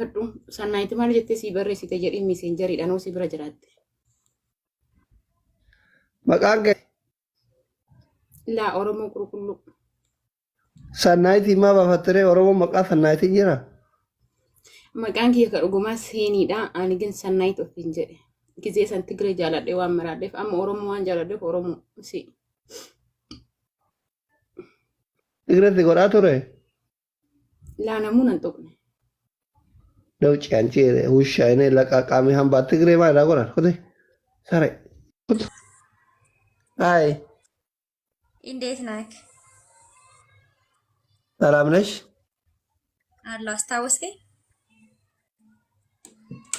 gaafadhu sannaayiti maal jettee si barreessite jedhi messenjeriidhaan si bira jiraatte. Maqaan kee Laa Oromoo qulqulluu. sannaayiti maa baafattere Oromoo maqaa sannaayitiin jira? Maqaan kiyya ka dhugumaa seeniidha. Ani gin sannaayit ofiin jedhe. Gizee san Tigiree jaaladhee waan maraadheef amma Oromoo waan jaaladheef Oromoo si. Tigireetti godhaa ture? Laa namuu nan tuqne. Dauci anci usha ini laqaqaami hambaa Tigiree maalidhaa godhan? Kote saree. Hai. እንዴት ነህ? ሰላም ነሽ? አለሁ። አስታወስከኝ?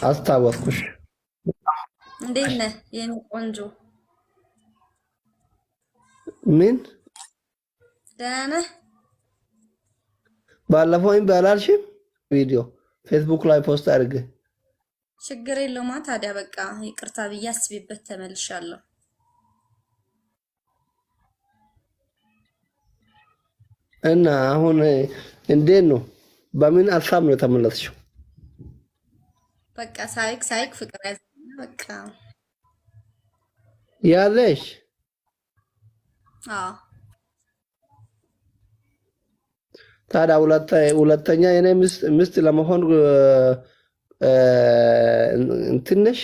አስታወስኩሽ። እንዴት ነህ የኔ ቆንጆ? ምን? ደህና ነህ? ባለፈው ባላልሽም ቪዲዮ ፌስቡክ ላይ ፖስት አድርጌ ችግር የለውም። ታዲያ በቃ ይቅርታ ብዬ አስቤበት ተመልሻለሁ። እና አሁን እንዴት ነው? በምን ሀሳብ ነው የተመለስሽው? በቃ ሳይክ ፍቅር ያዘና በቃ ያለሽ? አዎ። ታዲያ ሁለተኛ የኔ ሚስት ለመሆን እንትን ነሽ?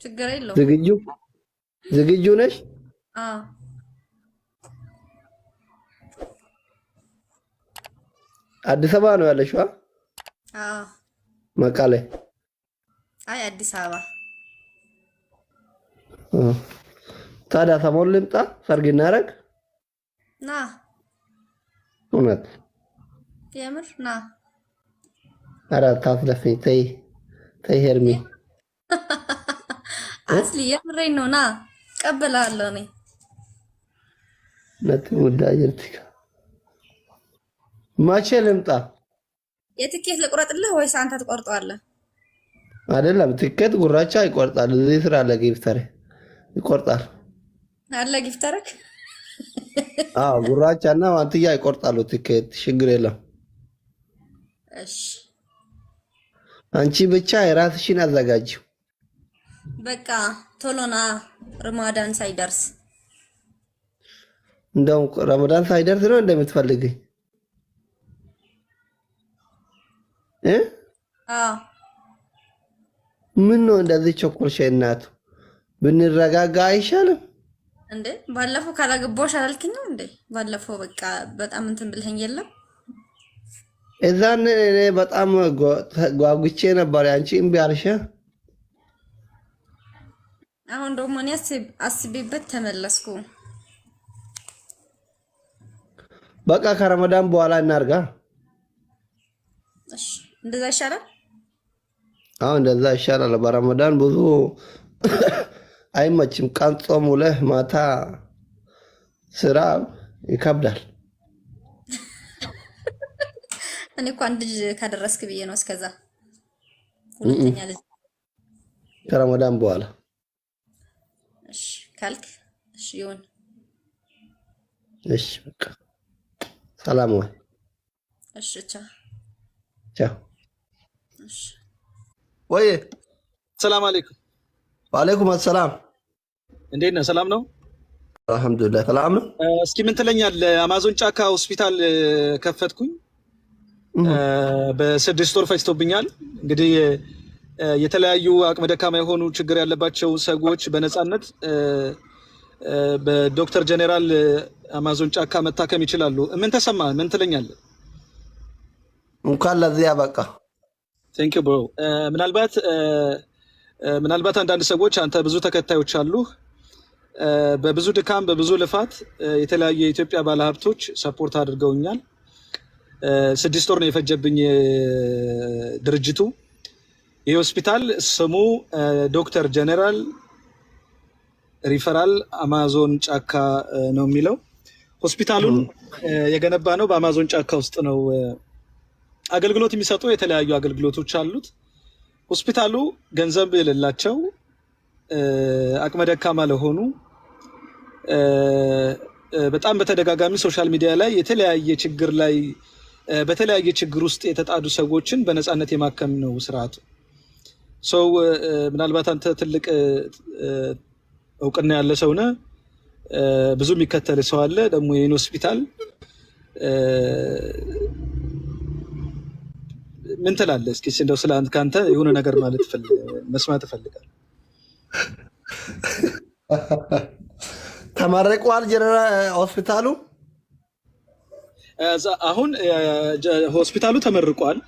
ችግር የለውም። ዝግጁ ነሽ? አዎ። አዲስ አበባ ነው ያለሽው? አዎ። መቀሌ? አይ አዲስ አበባ። ታዲያ ሰሞኑን ልምጣ ሰርግ እናደርግ? ና። እውነት? የምር ና። ኧረ ታስደፍኝ። ተይ ሄርሚ። አስሊ የምሬን ነው። ና ቀበላለሁ እኔ። ነቲ ሙዳጅርቲካ መቼ ልምጣ? የትኬት ልቁረጥልህ ወይስ አንተ ትቆርጠዋለህ? አይደለም ትኬት ጉራቻ ይቆርጣል። እዚህ ስራ አለ ጊፍተር ይቆርጣል። አለ ጊፍተርክ? አዎ ጉራቻና ዋንትያ ይቆርጣሉ ትኬት። ችግር የለም። እሺ አንቺ ብቻ የራስሽን አዘጋጅው። በቃ ቶሎና ረመዳን ሳይደርስ። እንደውም ረመዳን ሳይደርስ ነው እንደምትፈልገኝ? አዎ። ምን ነው እንደዚህ ቸኮልሽ? እናቱ ብንረጋጋ አይሻልም እንዴ? ባለፈው ካላገባሽ አላልከኝም እንዴ? ባለፈው በቃ በጣም እንትን ብለኸኝ የለም? እዛን እኔ በጣም ጓጉቼ ነበር። አንቺ እምቢ አልሽ። አሁን ደግሞ እኔ አስቤበት ተመለስኩ። በቃ ከረመዳን በኋላ እናርጋ። እሺ እንደዛ ይሻላል። አዎ እንደዛ ይሻላል። በረመዳን ብዙ አይመችም። ቀን ጾም ውለህ ማታ ስራ ይከብዳል። እኔ እኮ አንድ ልጅ ካደረስክ ብዬ ነው። እስከዛ ሁለተኛ ልጅ ከረመዳን በኋላ እሺ ካልክ እሺ ይሁን። እሺ በቃ ሰላም ወይ። እሺ ቻው ቻው። እሺ ወይ ሰላም አለይኩም። ወአለይኩም ሰላም። እንዴት ነህ? ሰላም ነው? አልሐምዱሊላህ ሰላም ነው። እስኪ ምን ትለኛለህ? አማዞን ጫካ ሆስፒታል ከፈትኩኝ። በ6 ወር ፈጅቶብኛል። እንግዲህ የተለያዩ አቅመ ደካማ የሆኑ ችግር ያለባቸው ሰዎች በነፃነት በዶክተር ጀነራል አማዞን ጫካ መታከም ይችላሉ። ምን ተሰማህ? ምን ትለኛለህ? እንኳን ለዚያ በቃ ቴንክ ዩ ብሮ። ምናልባት አንዳንድ ሰዎች አንተ ብዙ ተከታዮች አሉ። በብዙ ድካም በብዙ ልፋት የተለያዩ የኢትዮጵያ ባለሀብቶች ሰፖርት አድርገውኛል። 6 ወር ነው የፈጀብኝ ድርጅቱ። ይህ ሆስፒታል ስሙ ዶክተር ጀነራል ሪፈራል አማዞን ጫካ ነው የሚለው። ሆስፒታሉን የገነባ ነው በአማዞን ጫካ ውስጥ ነው። አገልግሎት የሚሰጡ የተለያዩ አገልግሎቶች አሉት። ሆስፒታሉ ገንዘብ የሌላቸው አቅመ ደካማ ለሆኑ በጣም በተደጋጋሚ ሶሻል ሚዲያ ላይ የተለያየ ችግር ላይ በተለያየ ችግር ውስጥ የተጣዱ ሰዎችን በነፃነት የማከም ነው ስርዓቱ። ሰው ምናልባት አንተ ትልቅ እውቅና ያለ ሰው ነህ፣ ብዙ የሚከተል ሰው አለ። ደግሞ ይህን ሆስፒታል ምን ትላለህ? እስኪ እንደው ስለ አንተ ካንተ የሆነ ነገር ማለት መስማት እፈልጋለሁ። ተመርቋል ጀነራል ሆስፒታሉ። አሁን ሆስፒታሉ ተመርቋል።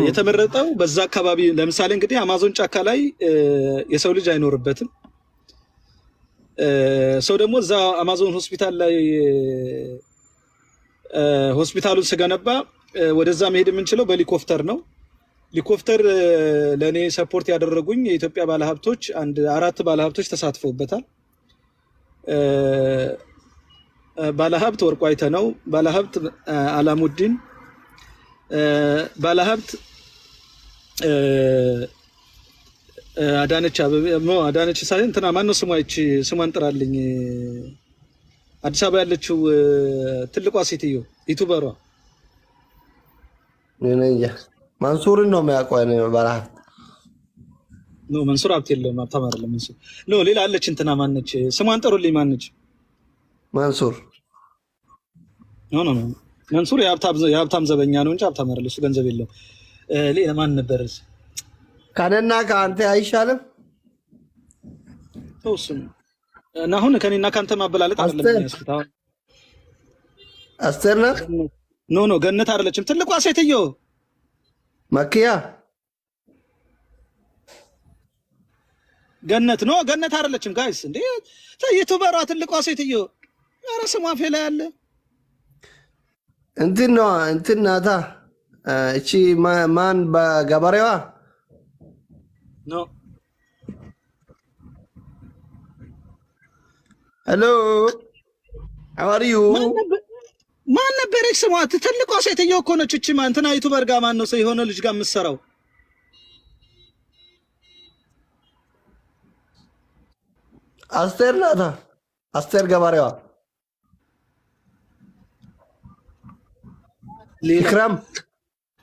የተመረጠው በዛ አካባቢ ለምሳሌ እንግዲህ አማዞን ጫካ ላይ የሰው ልጅ አይኖርበትም። ሰው ደግሞ እዛ አማዞን ሆስፒታል ላይ ሆስፒታሉን ስገነባ ወደዛ መሄድ የምንችለው በሄሊኮፕተር ነው። ሄሊኮፕተር ለእኔ ሰፖርት ያደረጉኝ የኢትዮጵያ ባለሀብቶች 4 ባለሀብቶች ተሳትፈውበታል። ባለሀብት ወርቁ አይተነው፣ ባለሀብት አላሙዲን፣ ባለሀብት አዳነች ሳይሆን እንትና ማነው ስሟ? ይቺ ስሟን ጥራልኝ። አዲስ አበባ ያለችው ትልቋ ሴትዮ ዩቲዩበሯ መንሱርን ነው የሚያውቀው። ባለሀብት ነው መንሱር። ሀብት የለውም፣ ሀብታም አይደለም መንሱር። ነው ሌላ አለች። እንትና ማነች? ስሟን ጥሩልኝ። ማነች? መንሱር ኖ መንሱር የሀብታም ዘበኛ ነው እንጂ ሀብታም አይደለም። እሱ ገንዘብ የለውም። ሌላ ማን ነበር? ከነና ከአንተ አይሻልም? ተውስም እና አሁን ከኔና ካንተ ማበላለጥ አይደለም የሚያስፈልገው። አስተር ናት? ኖ ገነት አይደለችም። ትልቋ ሴትዮ መኪያ ገነት ነው። ገነት አይደለችም ጋይስ። እንዴ ዩቲዩበሯ ትልቋ ሴትዮ ኧረ ስሟ ፌላ ያለ እንትን ነው እንትን ናታ። እቺ ማን በገበሬዋ ኖ ሄሎ how are you? ማን ነበረች ስሟ? ትልቋ ሴትዮ እኮ ነች። እቺ ማን እንትና ዩቲዩበር ጋር ማን ነው ሰው የሆነ ልጅ ጋር የምትሰራው? አስቴር ናታ። አስቴር ገበሬዋ ኢክራም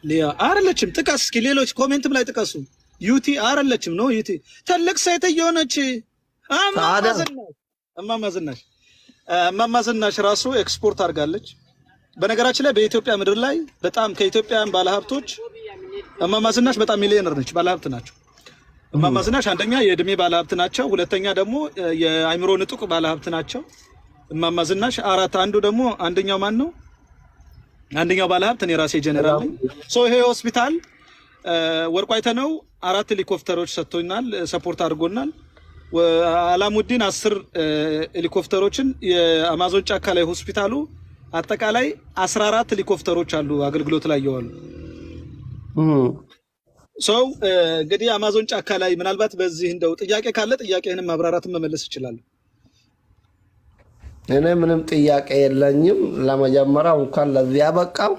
ሊያ አይደለችም። ጥቀስ እስኪ ሌሎች ኮሜንትም ላይ ጥቀሱ። ዩቲ አይደለችም። ነው ዩቲ ትልቅ ሴትዮ ነች። እማማ ዝናሽ ራሱ ኤክስፖርት አድርጋለች። በነገራችን ላይ በኢትዮጵያ ምድር ላይ በጣም ከኢትዮጵያውያን ባለሀብቶች እማማ ዝናሽ በጣም ሚሊዮነር ነች፣ ባለሀብት ናቸው። እማማ ዝናሽ አንደኛ የእድሜ ባለሀብት ናቸው፣ ሁለተኛ ደግሞ የአይምሮ ንጡቅ ባለሀብት ናቸው። እማማ ዝናሽ አንደኛው ማን ነው? አንደኛው ባለሀብት እኔ ራሴ ጀነራል ነኝ። ይሄ ሆስፒታል ወርቁ አይተነው 4 ሄሊኮፕተሮች ሰጥቶናል፣ ሰፖርት አድርጎናል። አላሙዲን 10 ሄሊኮፕተሮችን የአማዞን ጫካ ላይ ሆስፒታሉ አጠቃላይ 14 ሄሊኮፕተሮች አሉ አገልግሎት ላይ ያዋሉ። እንግዲህ አማዞን ጫካ ላይ ምናልባት በዚህ እንደው ጥያቄ ካለ ጥያቄህንም ማብራራትን መመለስ ይችላል። እኔ ምንም ጥያቄ የለኝም። ለመጀመሪያው እንኳን ለዚህ ያበቃው።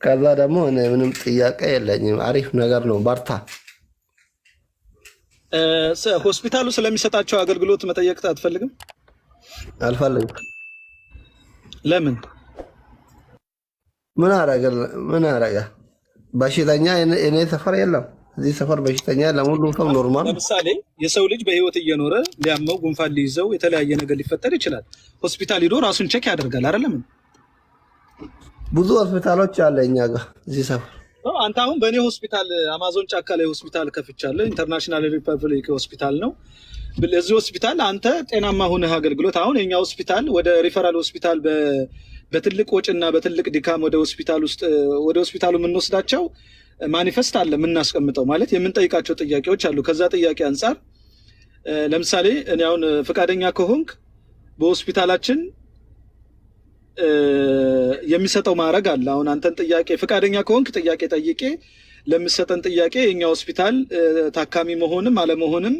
ከዛ ደግሞ እኔ ምንም ጥያቄ የለኝም። አሪፍ ነገር ነው። በርታ። ሆስፒታሉ ስለሚሰጣቸው አገልግሎት መጠየቅ አትፈልግም? አልፈልግም። ለምን? ምን አረገ? በሽተኛ እኔ ሰፈር የለም። እዚህ ሰፈር በሽተኛ ለሁሉም ሰው ኖርማል። ለምሳሌ የሰው ልጅ በህይወት እየኖረ ሊያመው፣ ጉንፋን ሊይዘው፣ የተለያየ ነገር ሊፈጠር ይችላል። ሆስፒታል ሄዶ ራሱን ቼክ ያደርጋል አይደለም? ብዙ ሆስፒታሎች አለ እኛ ጋር እዚህ ሰፈር። አንተ አሁን በእኔ ሆስፒታል አማዞን ጫካ ላይ ሆስፒታል ከፍቻለሁ። ኢንተርናሽናል ሪፐብሊክ ሆስፒታል ነው። በዚህ ሆስፒታል አንተ ጤናማ ሆነህ አገልግሎት አሁን የኛ ሆስፒታል ወደ ሪፈራል ሆስፒታል በትልቅ ወጪና በትልቅ ድካም ወደ ሆስፒታሉ የምንወስዳቸው ማኒፌስት አለ የምናስቀምጠው ማለት የምንጠይቃቸው ጥያቄዎች አሉ። ከዛ ጥያቄ አንጻር ለምሳሌ እኔ አሁን ፈቃደኛ ከሆንክ በሆስፒታላችን የሚሰጠው ማዕረግ አለ። አሁን አንተን ጥያቄ ፈቃደኛ ከሆንክ ጥያቄ ጠይቄ ለምሰጠን ጥያቄ የኛ ሆስፒታል ታካሚ መሆንም አለመሆንም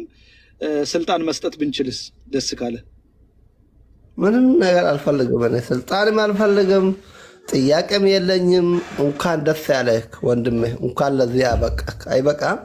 ስልጣን መስጠት ብንችልስ ደስ ካለ? ምንም ነገር አልፈልግም። እኔ ስልጣንም አልፈልግም፣ ጥያቄም የለኝም። እንኳን ደስ ያለህ ወንድሜ፣ እንኳን ለዚህ አበቃህ። አይበቃም?